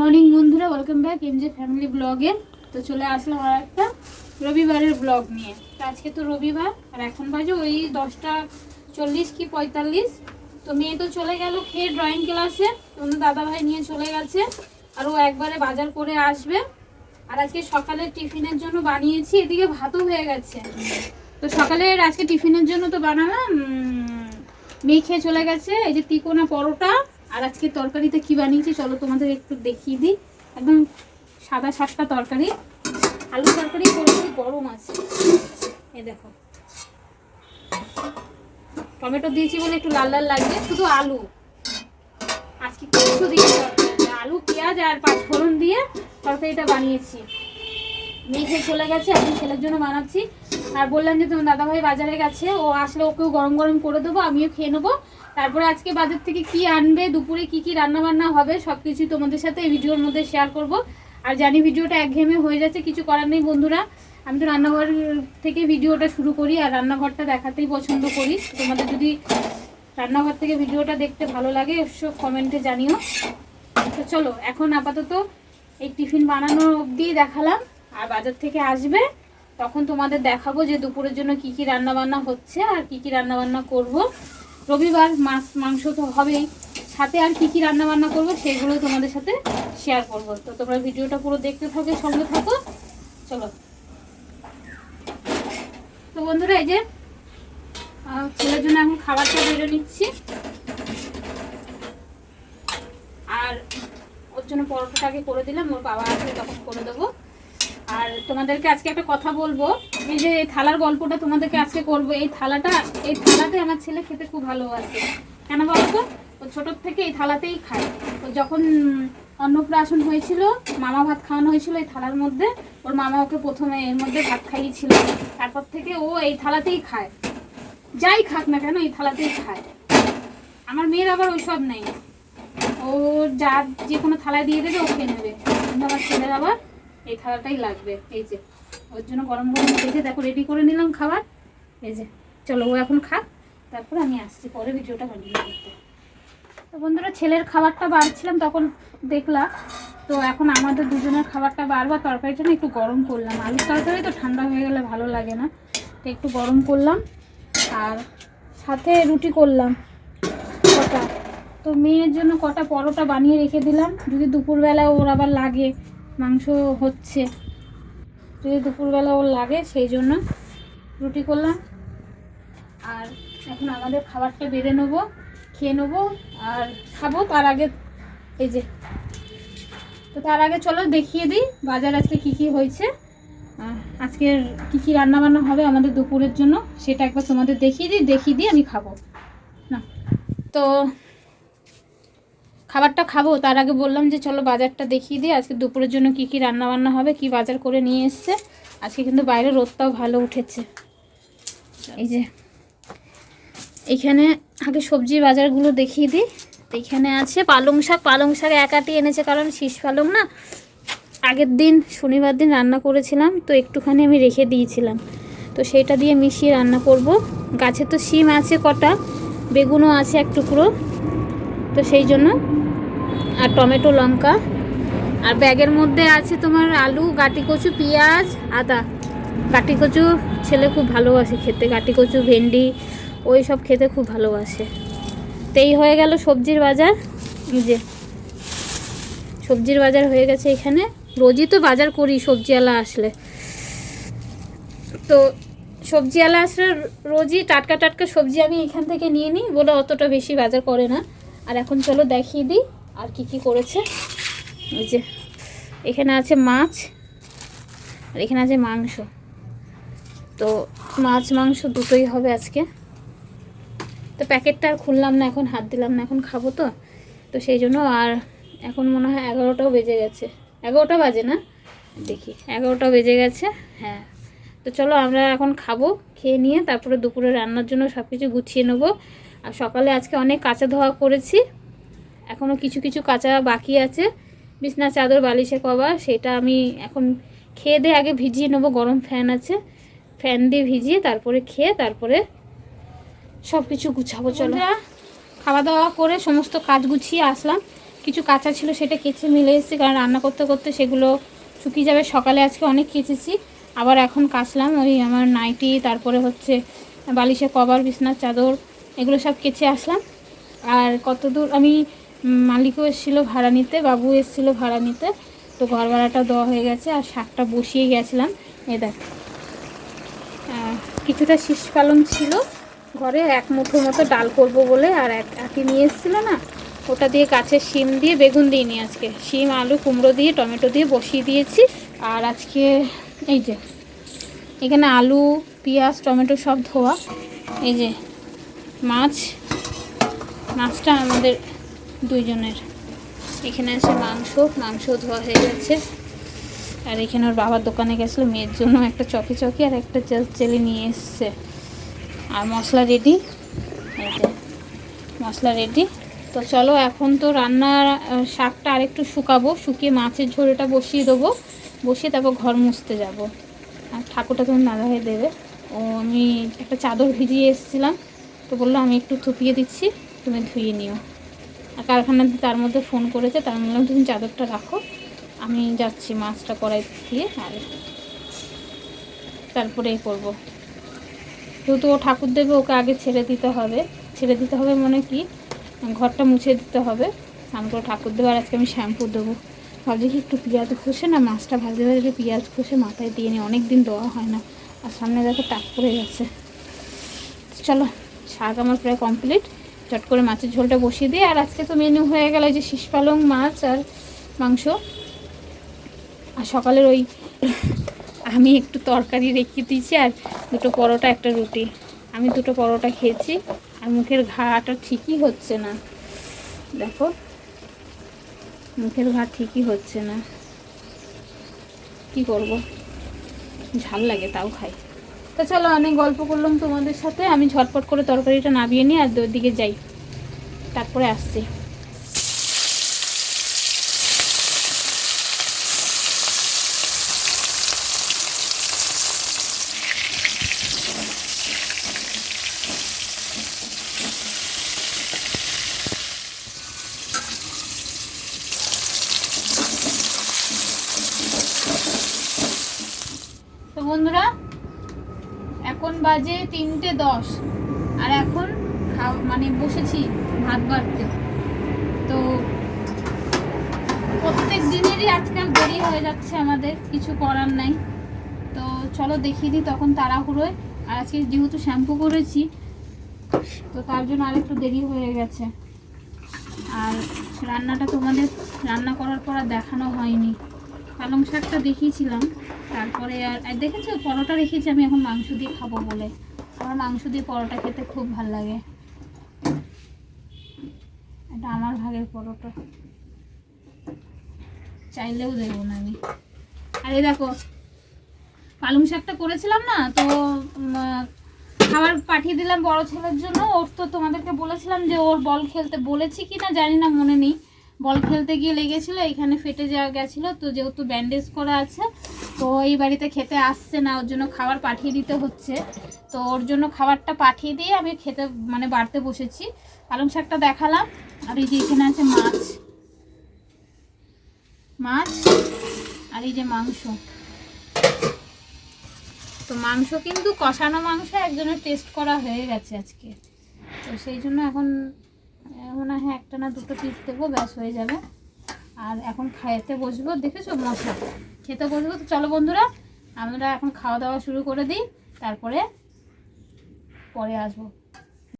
Morning বন্ধুরা, welcome back এমজে family ব্লগে। তো চলে আসলাম আর একটা রবিবারের ব্লগ নিয়ে। তো আজকে তো রবিবার আর এখন বাজে ওই 10টা 40 কি 45। তো মেয়ে তো চলে গেল খেয়ে ড্রয়িং ক্লাসে, অন্য দাদাভাই নিয়ে চলে গেছে আর ও একবারে বাজার করে আসবে। আর আজকে সকালে টিফিনের জন্য বানিয়েছি, এদিকে ভাতও হয়ে গেছে। তো সকালে আজকে টিফিনের জন্য তো বানালাম, মেয়ে খেয়ে চলে গেছে এই যে তিকোনা পরোটা। আর আজকে তরকারিতে কি বানিয়েছি চলো তোমাদের একটু দেখিয়ে দিই। একদম সাদা সাতটা তরকারি, আলু তরকারি করেছি, গরম আছে। এই দেখো টমেটো দিয়েছি বলে একটু লাল লাল লাগবে, শুধু আলু। আজকে কিছু দিয়েছি, আলু পেঁয়াজ আর পাঁচফোড়ন দিয়ে তরকারিটা বানিয়েছি। মেয়ে খেয়ে চলে গেছে, এখন ছেলের জন্য বানাচ্ছি। আর বললাম যে তোমার দাদাভাই বাজারে গেছে, ও আসলে ওকেও গরম গরম করে দেবো, আমিও খেয়ে নেবো। তারপরে আজকে বাজার থেকে কি আনবে, দুপুরে কি কি রান্না বান্না হবে সব কিছুই তোমাদের সাথে এই ভিডিওর মধ্যে শেয়ার করব। আর জানি ভিডিওটা একঘেয়েমে হয়ে যাচ্ছে, কিছু করার নেই বন্ধুরা। আমি তো রান্নাঘর থেকে ভিডিওটা শুরু করি আর রান্নাঘরটা দেখাতেই পছন্দ করি। তোমাদের যদি রান্নাঘর থেকে ভিডিওটা দেখতে ভালো লাগে অবশ্যই কমেন্টে জানিও। তো চলো এখন আপাতত এই টিফিন বানানো অবধি দেখালাম, আর বাজার থেকে আসবে তখন তোমাদের দেখাবো যে দুপুরের জন্য কি কি রান্না বান্না হচ্ছে আর কি কি রান্না বান্না করব। রবিবার মাছ মাংস তো হবেই, সাথে আর কি কি রান্না বান্না করবো সেগুলো তোমাদের সাথে শেয়ার করব। তো তোমরা ভিডিওটা পুরো দেখতে থাকো, সঙ্গে থাকো। চলো তো বন্ধুরা, এই যে ছেলের জন্য এখন খাবারটা বেড়ে নিচ্ছি আর ওর জন্য পরোটাটাকে করে দিলাম, ওর বাবা আসলে তখন করে দেবো। আর তোমাদেরকে আজকে একটা কথা বলবো, এই যে এই থালার গল্পটা তোমাদেরকে আজকে করবো। এই থালাতে আমার ছেলে খেতে খুব ভালোবাসে। কেন বলতো, ও ছোটোর থেকে এই থালাতেই খায়। ও যখন অন্নপ্রাশন হয়েছিল, মামা ভাত খাওয়ানো হয়েছিল এই থালার মধ্যে, ওর মামা ওকে প্রথমে এর মধ্যে ভাত খাইয়েছিল। তারপর থেকে ও এই থালাতেই খায়, যাই খাক না কেন এই থালাতেই খায়। আমার মেয়ের আবার ওইসব নেই, ও যা যে কোনো থালায় দিয়ে দেবে ও খেয়ে নেবে। কিন্তু আমার ছেলের আবার এই থালাটাই লাগবে। এই যে ওর জন্য গরম গরম ভেজে দেখো রেডি করে নিলাম খাবার। এই যে চলো ও এখন খাক, তারপরে আমি আসছি পরে ভিডিওটা কন্টিনিউ করতে। তো বন্ধুরা, ছেলের খাবারটা বাড়ছিলাম তখন দেখলাম। তো এখন আমাদের দুজনের খাবারটা বাড়বার তরকারিটা না একটু গরম করলাম। আলুর তরকারি তো ঠান্ডা হয়ে গেলে ভালো লাগে না, তো একটু গরম করলাম। আর সাথে রুটি করলাম কটা। তো মেয়ের জন্য কটা পরোটা বানিয়ে রেখে দিলাম, যদি দুপুরবেলা ওর আবার লাগে, মাংস হচ্ছে, যদি দুপুরবেলা ওর লাগে সেই জন্য রুটি করলাম। আর এখন আমাদের খাবারটা বেড়ে নেবো, খেয়ে নেবো আর খাবো। তার আগে এই যে, তো তার আগে চলো দেখিয়ে দিই বাজার আজকে কি কি হয়েছে, আজকের কি কি রান্না বান্না হবে আমাদের দুপুরের জন্য সেটা একবার তোমাদের দেখিয়ে দিই আমি খাবো না। তো খাবারটা খাবো তার আগে বললাম যে চলো বাজারটা দেখিয়ে দিই আজকে দুপুরের জন্য কি কি রান্না বান্না হবে, কি বাজার করে নিয়ে এসছে। আজকে কিন্তু বাইরে রোদটাও ভালো উঠেছে। এই যে এইখানে আগে সবজি বাজারগুলো দেখিয়ে দিই। এইখানে আছে পালং শাক এক আটি এনেছে, কারণ শীষ পালং না আগের দিন শনিবার দিন রান্না করেছিলাম, তো একটুখানি আমি রেখে দিয়েছিলাম, তো সেটা দিয়ে মিশিয়ে রান্না করব। গাছে তো শিম আছে কটা, বেগুনও আছে এক টুকরো, তো সেই জন্য। আর টমেটো লঙ্কা, আর ব্যাগের মধ্যে আছে তোমার আলু, গাটি কচু, পেঁয়াজ, আদা। গাটি কচু ছেলে খুব ভালোবাসে খেতে, গাটি কচু ভেন্ডি ওই সব খেতে খুব ভালোবাসে। তো এই হয়ে গেল সবজির বাজার। এই যে সবজির বাজার হয়ে গেছে এখানে। রোজই তো বাজার করি সবজিওয়ালা আসলে, তো সবজিওয়ালা আসলে রোজই টাটকা টাটকা সবজি আমি এখান থেকে নিয়ে নিই বলে অতটা বেশি বাজার করে না। আর এখন চলো দেখিয়ে দিই আর কি কি করেছে। এই যে এখানে আছে মাছ আর এখানে আছে মাংস, তো মাছ মাংস দুটোই হবে আজকে। তো প্যাকেটটা আর খুললাম না, এখন হাত দিলাম না, এখন খাবো তো, তো সেই জন্য। আর এখন মনে হয় 11টাও বেজে গেছে, 11টা বাজে না, দেখি 11টা বেজে গেছে, হ্যাঁ। তো চলো আমরা এখন খাবো, খেয়ে নিয়ে তারপরে দুপুরে রান্নার জন্য সব কিছু গুছিয়ে নেবো। আর সকালে আজকে অনেক কাচা ধোয়া করেছি, এখনও কিছু কিছু কাচা বাকি আছে, বিছনা চাদর বালিশে কভার, সেটা আমি এখন খেয়ে দিয়ে আগে ভিজিয়ে নেবো। গরম ফ্যান আছে, ফ্যান দিয়ে ভিজিয়ে তারপরে খেয়ে তারপরে সব কিছু গুছাবো। চলো খাওয়া দাওয়া করে সমস্ত কাজ গুছিয়ে আসলাম, কিছু কাঁচা ছিল সেটা কেচে মিলে এসেছি, কারণ রান্না করতে করতে সেগুলো শুকিয়ে যাবে। সকালে আজকে অনেক কেচেছি, আবার এখন কাচলাম। ওই আমার নাইটি, তারপরে হচ্ছে বালিশের কভার, বিছনার চাদর, এগুলো সব কেচে আসলাম। আর কত দূর আমি মালিকও এসেছিলো ভাড়া নিতে, বাবু এসেছিলো ভাড়া নিতে, তো ঘর ভাড়াটা দেওয়া হয়ে গেছে। আর শাকটা বসিয়ে গেছিলাম। এই দেখ, কিছুটা শীষ পালং ছিল ঘরে, এক মুঠো মতো ডাল করব বলে, আর আটি নিয়ে এসেছিলো না, ওটা দিয়ে গাছের শিম দিয়ে, বেগুন দিইনি আজকে, শিম আলু কুমড়ো দিয়ে টমেটো দিয়ে বসিয়ে দিয়েছি। আর আজকে এই যে এখানে আলু পেঁয়াজ টমেটো সব ধোয়া, এই যে মাছটা আমাদের দুইজনের। এখানে আছে মাংস ধোয়া হয়ে গেছে। আর এখানে ওর বাবার দোকানে গেছিলো মেয়ের জন্য একটা চকি আর একটা জেলি নিয়ে এসছে। আর মশলা রেডি, মশলা রেডি। তো চলো এখন তো রান্নার শাকটা আরেকটু শুকাবো, শুকিয়ে মাছের ঝোলটা বসিয়ে দেবো, বসিয়ে তারপর ঘর মুছতে যাব। আর ঠাকুরটা তুমি নাড়া হয়ে দেবে। আমি একটা চাদর ভিজিয়ে এসেছিলাম, তো বললো আমি একটু থুপিয়ে দিচ্ছি, তুমি ধুয়ে নিও। আর কারখানাতে তার মধ্যে ফোন করেছে, তার বললাম তুমি চাদরটা রাখো, আমি যাচ্ছি মাছটা কড়াই দিয়ে, আর তারপরে করবো। যেহেতু ও ঠাকুর দেবে, ওকে আগে ছেড়ে দিতে হবে মানে কি, ঘরটা মুছে দিতে হবে, স্নান করে ঠাকুর দেবো। আর আজকে আমি শ্যাম্পু দেবো, ভাবছি কি একটু পেঁয়াজ ঘষে না, মাছটা ভাজে পেঁয়াজ ঘষে মাথায় দিয়ে নিই, অনেক দিন দেওয়া হয় না। আর সামনে দেখো টাক পড়ে গেছে। চলো, শাক আমার প্রায় কমপ্লিট, চট করে মাছের ঝোলটা বসিয়ে দিই। আর আজকে তো মেনু হয়ে গেল যে শীষ পালং, মাছ আর মাংস। আর সকালের ওই আমি একটু তরকারি রেখে দিয়েছি, আর দুটো পরোটা একটা রুটি। আমি দুটো পরোটা খেয়েছি, আর মুখের ঘাটা ঠিকই হচ্ছে না, দেখো মুখের ঘা ঠিকই হচ্ছে না, কি করব, ঝাল লাগে তাও খাই। তো চলো, অনেক গল্প করলাম তোমাদের সাথে, আমি ঝটপট করে তরকারিটা নামিয়ে নিই আর দিকে যাই, তারপরে আসছি। তো বন্ধুরা, এখন বাজে 3:10, আর এখন মানে বসেছি ভাত বাড়তে। তো প্রত্যেক দিনেরই আজকাল দেরি হয়ে যাচ্ছে, আমাদের কিছু করার নাই। তো চলো দেখিয়ে দিই, তখন তাড়াহুড়োয়। আর আজকে যেহেতু শ্যাম্পু করেছি, তো তার জন্য আরেকটু দেরি হয়ে গেছে। আর রান্নাটা তোমাদের রান্না করার পর আর দেখানো হয়নি, পালং শাকটা দেখিয়েছিলাম, তারপরে আর দেখেছো পরোটা রেখেছি আমি এখন মাংস দিয়ে খাবো বলে। আমার মাংস দিয়ে পরোটা খেতে খুব ভালো লাগে, এটা আমার ভাগের পরোটা, চাইলেও দেবো না আমি। আর এই দেখো পালং শাকটা করেছিলাম না, তো খাবার পাঠিয়ে দিলাম বড় ছেলের জন্য। ওর তো তোমাদেরকে বলেছিলাম যে ওর বল খেলতে বলেছি কি না জানি না, মনে নেই, বল খেলতে গিয়ে লেগেছিলো, এখানে ফেটে যাওয়া গেছিলো। তো যেহেতু ব্যান্ডেজ করা আছে, তো এই বাড়িতে খেতে আসছে না, ওর জন্য খাবার পাঠিয়ে দিতে হচ্ছে। তো ওর জন্য খাবারটা পাঠিয়ে দিয়ে আমি খেতে মানে বাড়তে বসেছি। পালং শাকটা দেখালাম, আর এই যে এখানে আছে মাছ, আর এই যে মাংস। তো মাংস কিন্তু কষানো মাংস একজনের টেস্ট করা হয়ে গেছে আজকে, তো সেই জন্য এখন মনে হয় একটা না দুটো পিস দেবো, ব্যাস হয়ে যাবে। আর এখন খেতে বসবো, দেখেছো মশলা, খেতে বসবো। তো চলো বন্ধুরা, আমরা এখন খাওয়া দাওয়া শুরু করে দিই, তারপরে পরে আসবো।